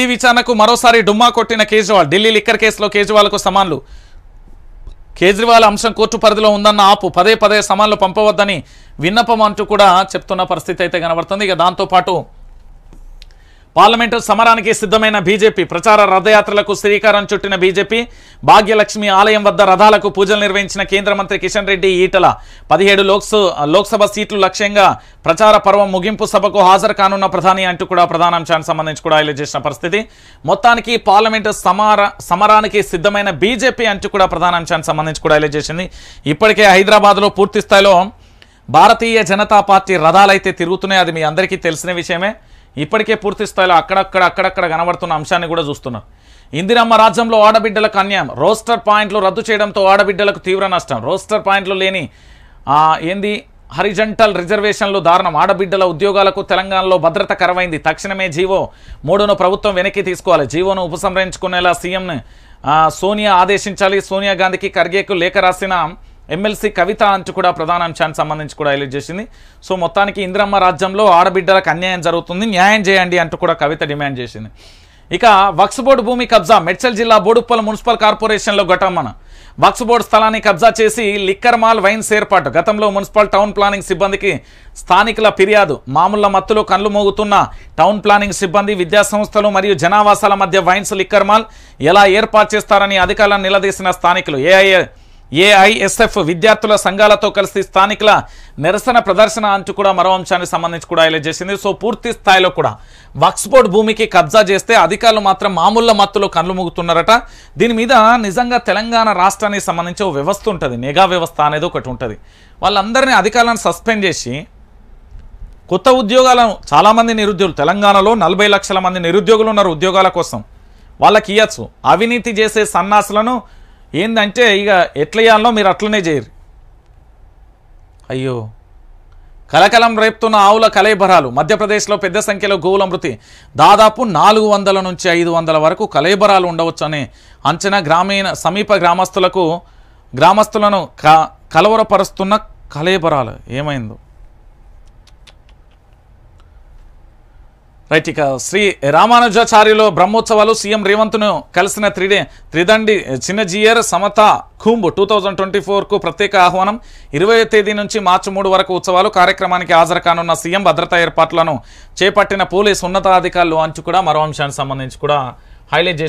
ఈ విచారణకు మరోసారి డుమ్మా కొట్టిన కేజ్రీవాల్. ఢిల్లీ లిక్కర్ కేసులో కేజ్రీవాల్కు సమాన్లు. కేజ్రీవాల్ అంశం కోర్టు పరిధిలో ఉందన్న ఆపు పదే పదే సమాన్లు పంపవద్దని విన్నపం అంటూ కూడా చెప్తున్న పరిస్థితి అయితే కనబడుతుంది. ఇక దాంతోపాటు పార్లమెంటు సమరానికి సిద్ధమైన బీజేపీ. ప్రచార రథయాత్రలకు శ్రీకారం చుట్టిన బీజేపీ. భాగ్యలక్ష్మి ఆలయం వద్ద రథాలకు పూజలు నిర్వహించిన కేంద్ర మంత్రి కిషన్ రెడ్డి ఈటల. 17 లోక్సభ సీట్లు లక్ష్యంగా ప్రచార పర్వం ముగింపు సభకు హాజరు కానున్న ప్రధాని అంటూ కూడా ప్రధానాంశానికి సంబంధించి కూడా హైలైట్ చేసిన పరిస్థితి. మొత్తానికి పార్లమెంటు సమరానికి సిద్ధమైన బీజేపీ అంటూ కూడా ప్రధానాంశానికి సంబంధించి కూడా హైలైట్ చేసింది. ఇప్పటికే హైదరాబాద్లో పూర్తి స్థాయిలో భారతీయ జనతా పార్టీ రథాలైతే తిరుగుతున్నాయి. అది మీ అందరికీ తెలిసిన విషయమే. ఇప్పటికే పూర్తి స్థాయిలో అక్కడక్కడ కనబడుతున్న అంశాన్ని కూడా చూస్తున్నారు. ఇందిరమ్మ రాజ్యంలో ఆడబిడ్డలకు అన్యాయం. రోస్టర్ పాయింట్లు రద్దు చేయడంతో ఆడబిడ్డలకు తీవ్ర నష్టం. రోస్టర్ పాయింట్లు లేని హారిజంటల్ రిజర్వేషన్లు దారుణం. ఆడబిడ్డల ఉద్యోగాలకు తెలంగాణలో భద్రత కరవైంది. తక్షణమే జీవో 3ను ప్రభుత్వం వెనక్కి తీసుకోవాలి. జీవోను ఉపసంహరించుకునేలా సీఎంను సోనియా ఆదేశించాలి. సోనియా గాంధీకి ఖర్గేకు లేఖ రాసిన ఎమ్మెల్సీ కవిత అంటూ కూడా ప్రధాన అంశానికి సంబంధించి కూడా హైలైట్ చేసింది. సో మొత్తానికి ఇందిరమ్మ రాజ్యంలో ఆడబిడ్డలకు అన్యాయం జరుగుతుంది, న్యాయం చేయండి అంటూ కూడా కవిత డిమాండ్ చేసింది. ఇక వక్స్ బోర్డు భూమి కబ్జా. మేడ్చల్ జిల్లా బోడుప్పల్ మున్సిపల్ కార్పొరేషన్లో ఘటన. వక్స్ బోర్డు స్థలాన్ని కబ్జా చేసి లిక్కర్ మాల్ వైన్స్ ఏర్పాటు. గతంలో మున్సిపల్ టౌన్ ప్లానింగ్ సిబ్బందికి స్థానికుల ఫిర్యాదు. మామూళ్ల మత్తులో కళ్ళు మోగుతున్న టౌన్ ప్లానింగ్ సిబ్బంది విద్యా సంస్థలు మరియు జనావాసాల మధ్య వైన్స్ లిక్కర్ మాల్ ఎలా ఏర్పాటు చేస్తారని అధికారులను నిలదీసిన స్థానికులు. ఏఐఎస్ఎఫ్ విద్యార్థుల సంఘాలతో కలిసి స్థానికుల నిరసన ప్రదర్శన అంటూ కూడా మరో అంశానికి సంబంధించి కూడా హైలైట్ చేసింది. సో పూర్తి స్థాయిలో కూడా వక్స్ బోర్డు భూమికి కబ్జా చేస్తే అధికారులు మాత్రం మామూళ్ల మత్తులో కళ్ళు మూగుతున్నారట. దీని మీద నిజంగా తెలంగాణ రాష్ట్రానికి సంబంధించి ఒక వ్యవస్థ ఉంటుంది, మెగా వ్యవస్థ అనేది ఒకటి ఉంటుంది. వాళ్ళందరినీ అధికారులను సస్పెండ్ చేసి కొత్త ఉద్యోగాలను చాలామంది నిరుద్యోగులు తెలంగాణలో 40 లక్షల మంది నిరుద్యోగులు ఉన్నారు. ఉద్యోగాల కోసం వాళ్ళకి ఇవ్వచ్చు. అవినీతి చేసే సన్నాసులను ఏందంటే ఇక ఎట్లా చేయాలో మీరు అట్లనే చేయరు. అయ్యో, కలకలం రేపుతున్న ఆవుల కలైబరాలు. మధ్యప్రదేశ్లో పెద్ద సంఖ్యలో గోవుల మృతి. దాదాపు 400 నుంచి 500 వరకు కలైబరాలు ఉండవచ్చు అనే అంచనా. సమీప గ్రామస్తులను కలవరపరుస్తున్న కలైబరాలు ఏమైందో రైట్. ఇక శ్రీ రామానుజాచార్యులో బ్రహ్మోత్సవాలు. సీఎం రేవంత్ను కలిసిన త్రిదండి చిన్నజీయర్ సమత కుంభ్ 2024కు ప్రత్యేక ఆహ్వానం. 20వ తేదీ నుంచి మార్చి 3 వరకు ఉత్సవాలు. కార్యక్రమానికి హాజరు కానున్న సీఎం. భద్రతా ఏర్పాట్లను చేపట్టిన పోలీసు ఉన్నతాధికారులు అంటూ కూడా మరో అంశానికి సంబంధించి కూడా హైలైట్ చేసి